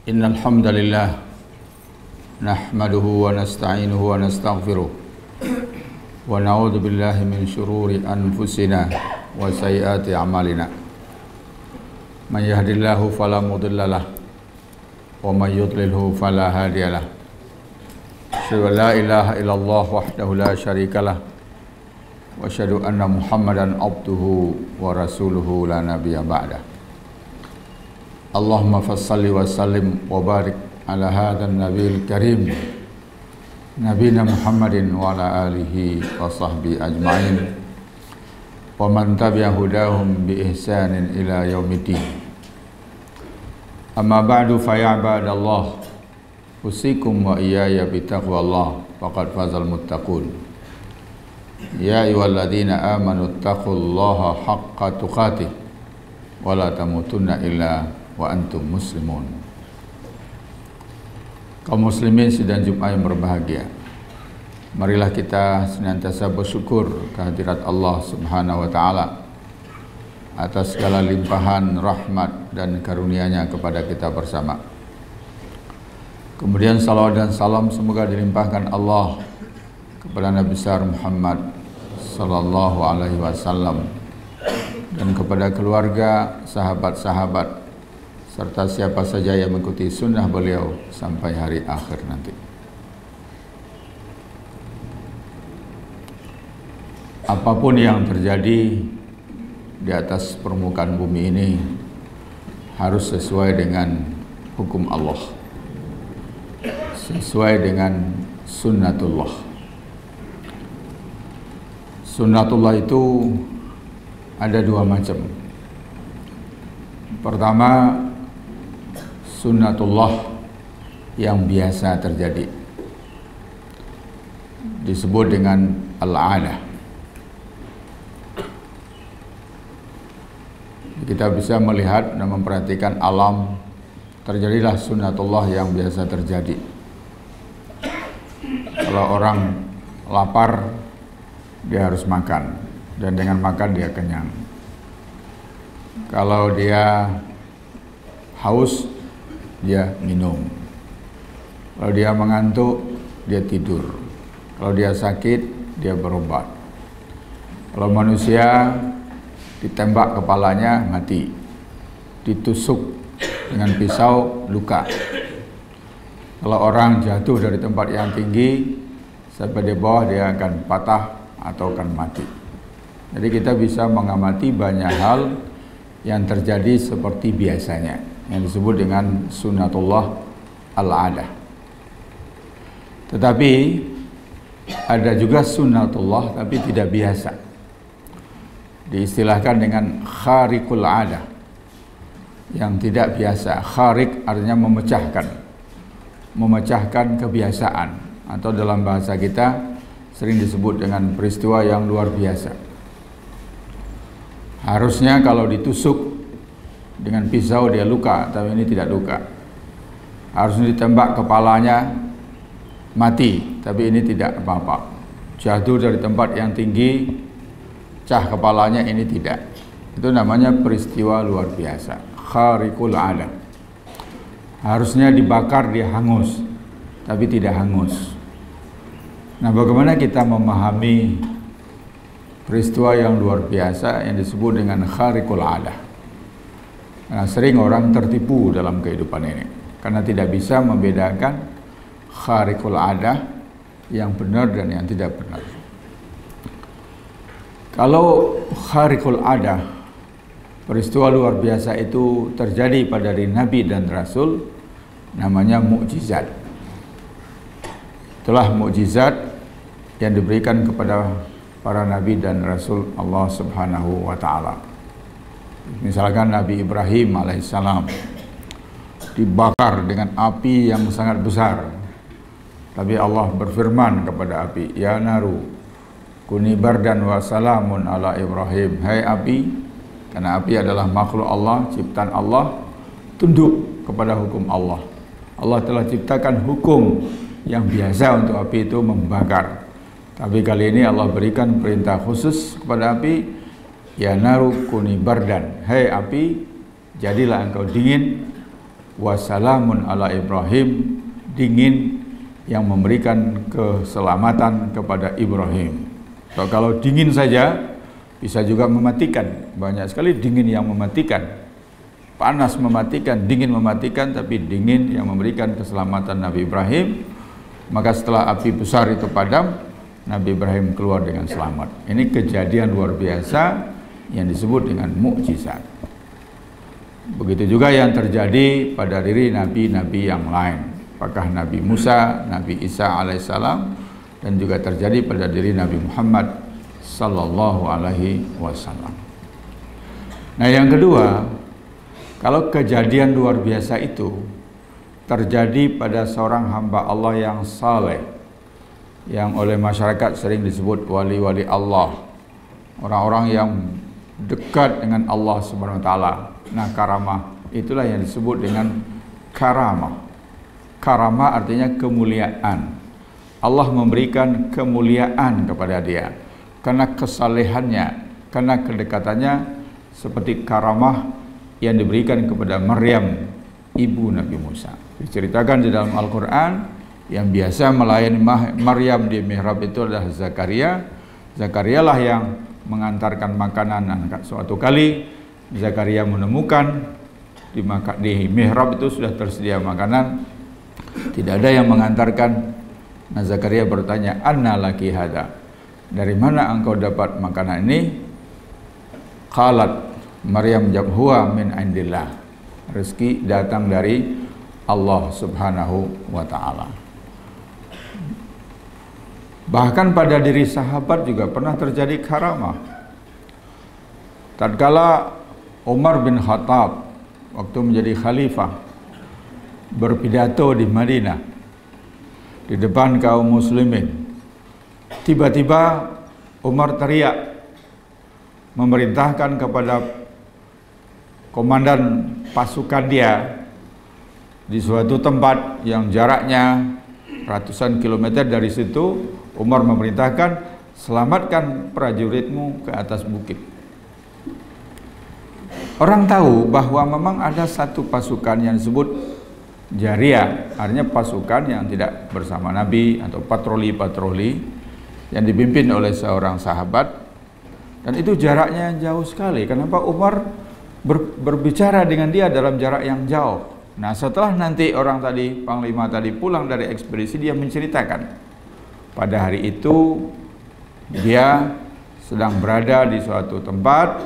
Innal hamdalillah nahmaduhu wa nasta'inuhu wa nastaghfiruh wa na'udzu billahi min shururi anfusina wa sayyiati a'malina. Man yahdihillahu fala mudhillalah wa man yudlilhu fala hadiyalah. Asyhadu an la ilaha illallah wahdahu la syarikalah wa asyhadu anna Muhammadan abduhu wa rasuluhu la nabiyya ba'dah. Allahumma fassalli wa sallim wa barik ala hadzal nabiyil karim nabiyina Muhammadin wa ala alihi wa sahbihi ajma'in wa man tabi'a hudahum bi ihsanin ila yaumiddin. Amma ba'du fa ya ibadallah, usikum wa iyaya bi taqwallah faqad fazal muttaqun. Ya ayyuhalladzina amanu taqullaha haqqa tuqatih wa la tamutunna illa wa antum muslimun. Kaum muslimin sidang Jumat yang berbahagia, marilah kita senantiasa bersyukur kehadirat Allah Subhanahu wa taala atas segala limpahan rahmat dan karunia-Nya kepada kita bersama. Kemudian salawat dan salam semoga dilimpahkan Allah kepada Nabi besar Muhammad sallallahu alaihi wasallam dan kepada keluarga, sahabat-sahabat serta siapa saja yang mengikuti sunnah beliau sampai hari akhir nanti. Apapun yang terjadi di atas permukaan bumi ini harus sesuai dengan hukum Allah, sesuai dengan sunnatullah. Sunnatullah itu ada dua macam. Pertama, sunnatullah yang biasa terjadi, disebut dengan al-'adah. Kita bisa melihat dan memperhatikan alam, terjadilah sunnatullah yang biasa terjadi. Kalau orang lapar, dia harus makan, dan dengan makan dia kenyang. Kalau dia haus, dia minum. Kalau dia mengantuk, dia tidur. Kalau dia sakit, dia berobat. Kalau manusia ditembak kepalanya, mati. Ditusuk dengan pisau, luka. Kalau orang jatuh dari tempat yang tinggi sampai di bawah, dia akan patah atau akan mati. Jadi kita bisa mengamati banyak hal yang terjadi seperti biasanya, yang disebut dengan sunnatullah al-'adah. Tetapi ada juga sunnatullah tapi tidak biasa, diistilahkan dengan khariqul 'adah, yang tidak biasa. Khariq artinya memecahkan kebiasaan, atau dalam bahasa kita sering disebut dengan peristiwa yang luar biasa. Harusnya kalau ditusuk dengan pisau dia luka, tapi ini tidak luka. Harusnya ditembak kepalanya, mati, tapi ini tidak apa-apa. Jatuh dari tempat yang tinggi, cah kepalanya, ini tidak. Itu namanya peristiwa luar biasa, khariqul 'adah. Harusnya dibakar, dia hangus, tapi tidak hangus. Nah, bagaimana kita memahami peristiwa yang luar biasa yang disebut dengan khariqul 'adah? Nah, sering orang tertipu dalam kehidupan ini karena tidak bisa membedakan khariqul 'adah yang benar dan yang tidak benar. Kalau khariqul 'adah, peristiwa luar biasa itu terjadi pada diri Nabi dan Rasul, namanya mukjizat. Itulah mukjizat yang diberikan kepada para nabi dan rasul Allah Subhanahu wa taala. Misalkan Nabi Ibrahim alaihissalam dibakar dengan api yang sangat besar. Tapi Allah berfirman kepada api, "Ya naru kuni bardan wa salamun ala Ibrahim." Hai api, karena api adalah makhluk Allah, ciptaan Allah, tunduk kepada hukum Allah. Allah telah ciptakan hukum yang biasa untuk api itu membakar. Tapi kali ini Allah berikan perintah khusus kepada api, "Ya naru kuni bardan." Hai api, jadilah engkau dingin Wassalamun ala Ibrahim, dingin yang memberikan keselamatan kepada Ibrahim. So, kalau dingin saja bisa juga mematikan. Banyak sekali dingin yang mematikan. Panas mematikan, dingin mematikan, tapi dingin yang memberikan keselamatan Nabi Ibrahim. Maka setelah api besar itu padam, Nabi Ibrahim keluar dengan selamat. Ini kejadian luar biasa yang disebut dengan mukjizat. Begitu juga yang terjadi pada diri nabi-nabi yang lain. Apakah Nabi Musa, Nabi Isa alaihissalam, dan juga terjadi pada diri Nabi Muhammad sallallahu alaihi wasallam. Nah, yang kedua, kalau kejadian luar biasa itu terjadi pada seorang hamba Allah yang saleh, yang oleh masyarakat sering disebut wali-wali Allah, orang-orang yang dekat dengan Allah Subhanahu wa taala. Nah, karamah itulah yang disebut dengan karamah. Karamah artinya kemuliaan. Allah memberikan kemuliaan kepada dia karena kesalehannya, karena kedekatannya, seperti karamah yang diberikan kepada Maryam, ibu Nabi Musa. Diceritakan di dalam Al-Quran, yang biasa melayani Maryam di mihrab itu adalah Zakaria. Zakaria lah yang mengantarkan makanan. Suatu kali Zakaria menemukan di mihrab itu sudah tersedia makanan, tidak ada yang mengantarkan. Nah, Zakaria bertanya, "Anna laki hada?" Dari mana engkau dapat makanan ini? Qalat, Maryam jawab, "Huwa min indillah." Rezeki datang dari Allah Subhanahu wa taala. Bahkan pada diri sahabat juga pernah terjadi karamah. Tatkala Umar bin Khattab waktu menjadi khalifah berpidato di Madinah di depan kaum muslimin, tiba-tiba Umar teriak memerintahkan kepada komandan pasukan dia di suatu tempat yang jaraknya ratusan kilometer dari situ. Umar memerintahkan, selamatkan prajuritmu ke atas bukit. Orang tahu bahwa memang ada satu pasukan yang disebut Jariyah, artinya pasukan yang tidak bersama Nabi atau patroli-patroli yang dipimpin oleh seorang sahabat, dan itu jaraknya jauh sekali. Kenapa Umar berbicara dengan dia dalam jarak yang jauh? Nah, setelah nanti orang tadi, panglima tadi pulang dari ekspedisi, dia menceritakan pada hari itu dia sedang berada di suatu tempat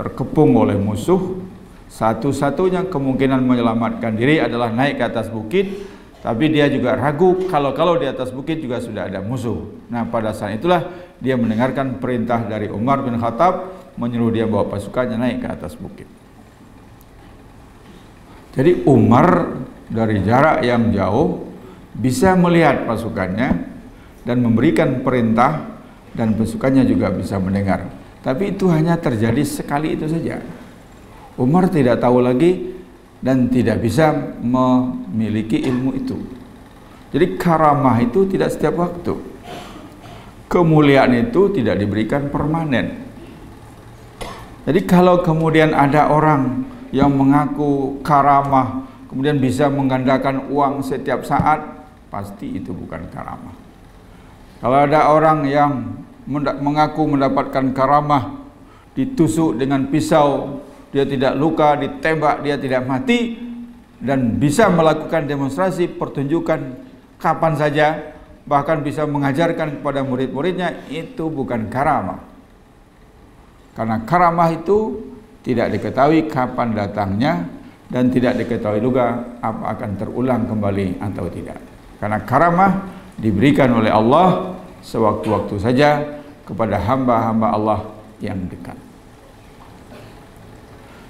terkepung oleh musuh. Satu-satunya kemungkinan menyelamatkan diri adalah naik ke atas bukit, tapi dia juga ragu kalau di atas bukit juga sudah ada musuh. Nah, pada saat itulah dia mendengarkan perintah dari Umar bin Khattab, menyuruh dia bawa pasukannya naik ke atas bukit. Jadi Umar dari jarak yang jauh bisa melihat pasukannya dan memberikan perintah, dan pasukannya juga bisa mendengar. Tapi itu hanya terjadi sekali itu saja. Umar tidak tahu lagi dan tidak bisa memiliki ilmu itu. Jadi karamah itu tidak setiap waktu. Kemuliaan itu tidak diberikan permanen. Jadi kalau kemudian ada orang yang mengaku karamah, kemudian bisa menggandakan uang setiap saat, pasti itu bukan karamah. Kalau ada orang yang mengaku mendapatkan karamah, ditusuk dengan pisau, dia tidak luka, ditembak, dia tidak mati, dan bisa melakukan demonstrasi pertunjukan kapan saja, bahkan bisa mengajarkan kepada murid-muridnya, itu bukan karamah. Karena karamah itu tidak diketahui kapan datangnya, dan tidak diketahui juga apa akan terulang kembali atau tidak. Karena karamah diberikan oleh Allah sewaktu-waktu saja kepada hamba-hamba Allah yang dekat.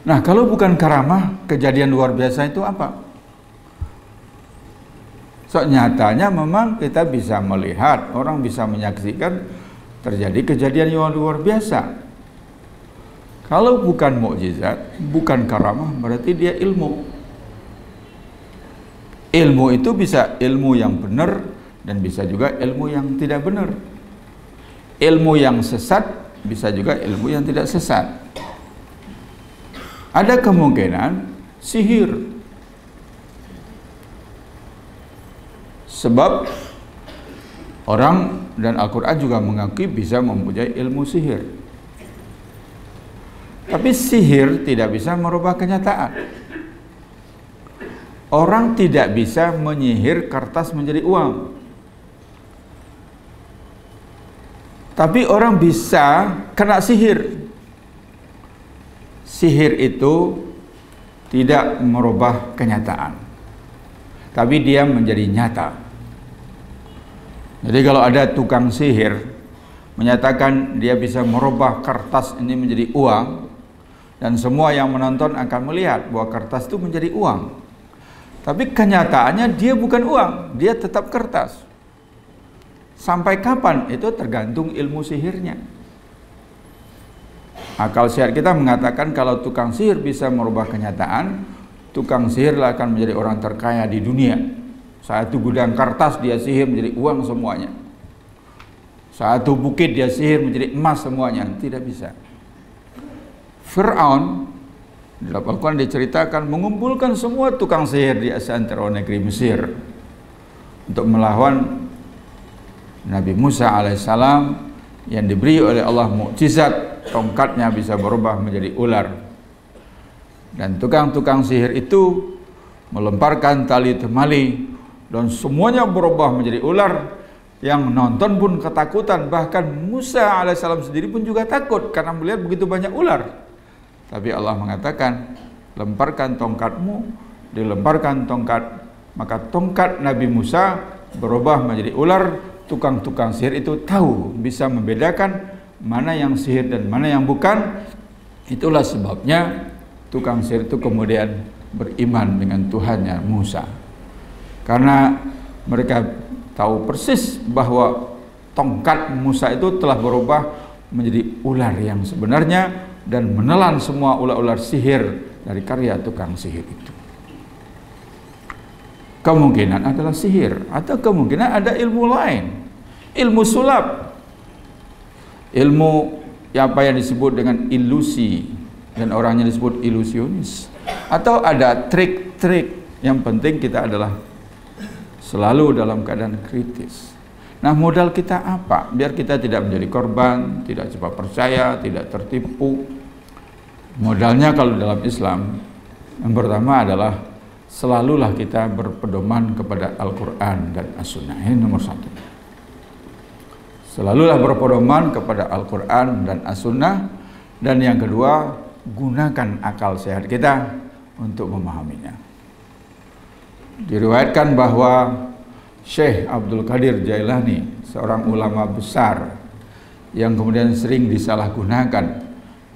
Nah, kalau bukan karamah, kejadian luar biasa itu apa? So, nyatanya memang kita bisa melihat, orang bisa menyaksikan terjadi kejadian yang luar biasa. Kalau bukan mukjizat, bukan karamah, berarti dia ilmu. Ilmu itu bisa ilmu yang benar, dan bisa juga ilmu yang tidak benar. Ilmu yang sesat bisa juga ilmu yang tidak sesat. Ada kemungkinan sihir Sebab orang dan Al-Quran juga mengakui bisa mempunyai ilmu sihir. Tapi sihir tidak bisa merubah kenyataan. Orang tidak bisa menyihir kertas menjadi uang. Tapi orang bisa kena sihir. Sihir itu tidak merubah kenyataan, tapi dia menjadi nyata. Jadi kalau ada tukang sihir menyatakan dia bisa merubah kertas ini menjadi uang, dan semua yang menonton akan melihat bahwa kertas itu menjadi uang, tapi kenyataannya dia bukan uang, dia tetap kertas. Sampai kapan? Itu tergantung ilmu sihirnya. Akal sehat kita mengatakan kalau tukang sihir bisa merubah kenyataan, tukang sihirlah akan menjadi orang terkaya di dunia. Satu gudang kertas dia sihir menjadi uang semuanya. Satu bukit dia sihir menjadi emas semuanya. Tidak bisa. Fir'aun dalam Al-Quran diceritakan mengumpulkan semua tukang sihir di antara negeri Mesir untuk melawan Nabi Musa alaihissalam yang diberi oleh Allah mukjizat, tongkatnya bisa berubah menjadi ular. Dan tukang-tukang sihir itu melemparkan tali temali dan semuanya berubah menjadi ular. Yang nonton pun ketakutan, bahkan Musa alaihissalam sendiri pun juga takut karena melihat begitu banyak ular. Tapi Allah mengatakan, lemparkan tongkatmu. Dilemparkan tongkat, maka tongkat Nabi Musa berubah menjadi ular. Tukang-tukang sihir itu tahu, bisa membedakan mana yang sihir dan mana yang bukan. Itulah sebabnya tukang sihir itu kemudian beriman dengan Tuhannya Musa, karena mereka tahu persis bahwa tongkat Musa itu telah berubah menjadi ular yang sebenarnya dan menelan semua ular-ular sihir dari karya tukang sihir itu. Kemungkinan adalah sihir, atau kemungkinan ada ilmu lain, ilmu sulap, ilmu apa yang disebut dengan ilusi, dan orangnya disebut ilusionis, atau ada trik-trik. Yang penting kita adalah selalu dalam keadaan kritis. Nah, modal kita apa? Biar kita tidak menjadi korban, tidak cepat percaya, tidak tertipu. Modalnya kalau dalam Islam, yang pertama adalah selalulah kita berpedoman kepada Al-Quran dan As-Sunnah. Ini nomor satu. Selalulah berpedoman kepada Al-Quran dan As-Sunnah. Dan yang kedua, gunakan akal sehat kita untuk memahaminya. Diriwayatkan bahwa Syekh Abdul Qadir Jailani, seorang ulama besar yang kemudian sering disalahgunakan,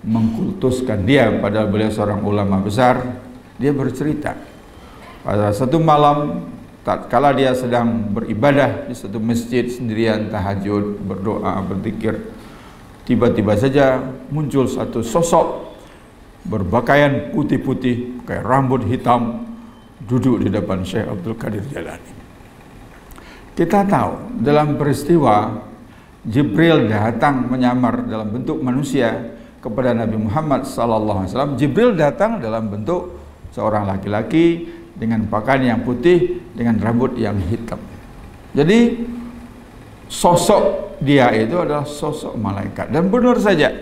mengkultuskan dia padahal beliau seorang ulama besar. Dia bercerita pada satu malam tatkala dia sedang beribadah di satu masjid sendirian, tahajud, berdoa, berzikir, tiba-tiba saja muncul satu sosok berpakaian putih-putih, pakai rambut hitam, duduk di depan Syekh Abdul Qadir Jailani. Kita tahu dalam peristiwa Jibril datang menyamar dalam bentuk manusia kepada Nabi Muhammad SAW. Jibril datang dalam bentuk seorang laki-laki dengan pakaian yang putih, dengan rambut yang hitam. Jadi sosok dia itu adalah sosok malaikat. Dan benar saja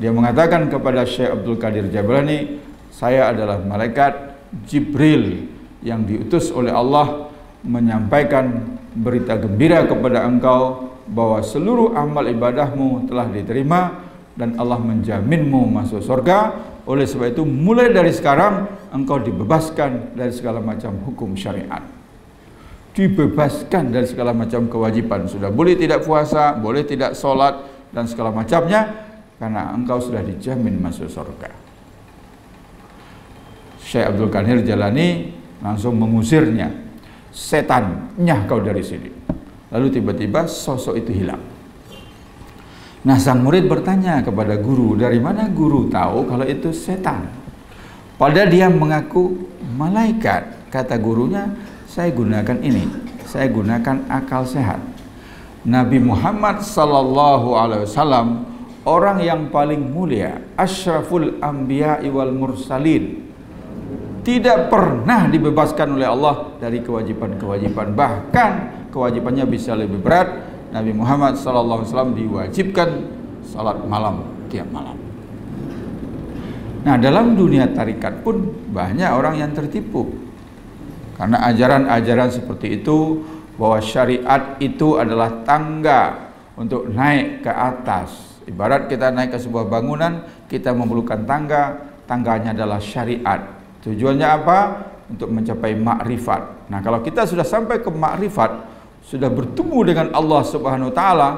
dia mengatakan kepada Syekh Abdul Qadir Jailani, saya adalah malaikat Jibril yang diutus oleh Allah menyampaikan berita gembira kepada engkau bahwa seluruh amal ibadahmu telah diterima dan Allah menjaminmu masuk surga. Oleh sebab itu mulai dari sekarang engkau dibebaskan dari segala macam hukum syariat, dibebaskan dari segala macam kewajiban. Sudah boleh tidak puasa, boleh tidak sholat dan segala macamnya, karena engkau sudah dijamin masuk surga. Syekh Abdul Qadir Jailani langsung mengusirnya, setan, nyah kau dari sini. Lalu tiba-tiba sosok itu hilang. Nah, sang murid bertanya kepada guru, dari mana guru tahu kalau itu setan? Padahal dia mengaku malaikat. Kata gurunya, saya gunakan ini, saya gunakan akal sehat. Nabi Muhammad SAW, orang yang paling mulia, asyraful anbiya'i wal mursalin, tidak pernah dibebaskan oleh Allah dari kewajiban-kewajiban, bahkan kewajibannya bisa lebih berat. Nabi Muhammad SAW diwajibkan salat malam tiap malam. Nah, dalam dunia tarikat pun banyak orang yang tertipu karena ajaran-ajaran seperti itu, bahwa syariat itu adalah tangga untuk naik ke atas. Ibarat kita naik ke sebuah bangunan, kita memerlukan tangga, tangganya adalah syariat. Tujuannya apa? Untuk mencapai makrifat. Nah, kalau kita sudah sampai ke makrifat, sudah bertemu dengan Allah Subhanahu wa taala,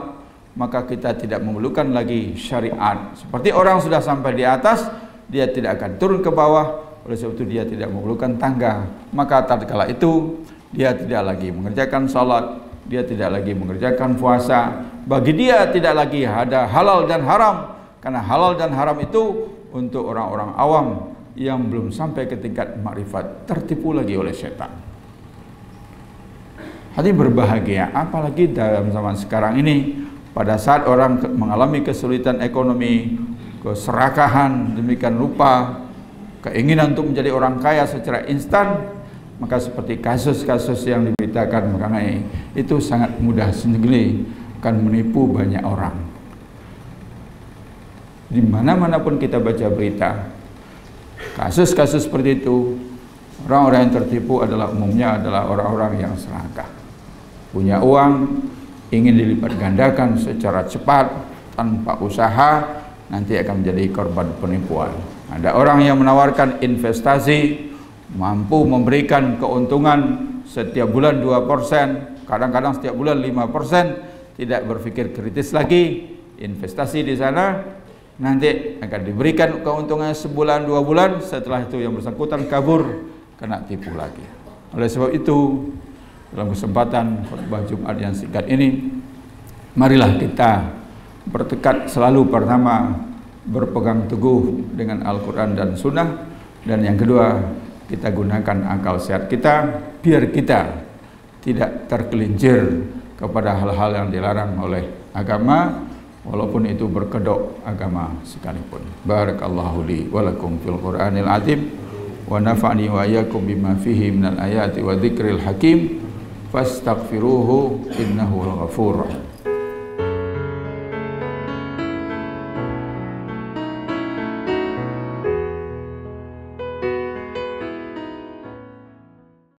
maka kita tidak memerlukan lagi syariat. Seperti orang sudah sampai di atas, dia tidak akan turun ke bawah, oleh sebab itu dia tidak memerlukan tangga. Maka tatkala itu dia tidak lagi mengerjakan salat, dia tidak lagi mengerjakan puasa. Bagi dia tidak lagi ada halal dan haram, karena halal dan haram itu untuk orang-orang awam yang belum sampai ke tingkat makrifat, tertipu lagi oleh setan. Hati berbahagia, apalagi dalam zaman sekarang ini, pada saat orang mengalami kesulitan ekonomi, keserakahan, demikian rupa keinginan untuk menjadi orang kaya secara instan, maka seperti kasus-kasus yang diberitakan mengenai itu sangat mudah sendiri akan menipu banyak orang. Di mana-mana pun kita baca berita, kasus-kasus seperti itu, orang-orang yang tertipu adalah umumnya adalah orang-orang yang serakah, punya uang, ingin dilipat gandakan secara cepat tanpa usaha, nanti akan menjadi korban penipuan. Ada orang yang menawarkan investasi, mampu memberikan keuntungan setiap bulan 2%, kadang-kadang setiap bulan 5%, tidak berpikir kritis lagi, investasi di sana, nanti akan diberikan keuntungan sebulan 2 bulan, setelah itu yang bersangkutan kabur, kena tipu lagi. Oleh sebab itu, dalam kesempatan khutbah Jumat yang singkat ini, marilah kita bertekad selalu pertama berpegang teguh dengan Al-Quran dan Sunnah, dan yang kedua kita gunakan akal sehat kita biar kita tidak tergelincir kepada hal-hal yang dilarang oleh agama, walaupun itu berkedok agama sekalipun. Barakallahu li wa lakum fil Qur'anil azim wa nafa'ni wa iyyakum bima fihi minal ayati wa dzikril hakim fastaghfiruhu innahu al-ghafurur rahim.